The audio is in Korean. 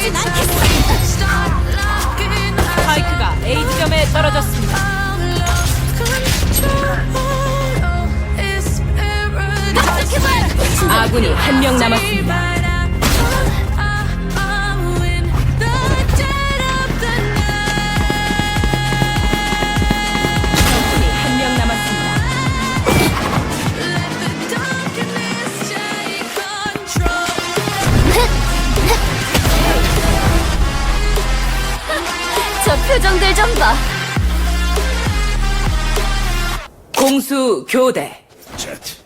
놓치진 않겠어. 스파이크가 A 지점에 떨어졌습니다. 아군이 한 명 남았습니다. 적군이 한 명 남았습니다. 저 표정들 좀 봐. 공수 교대. Z.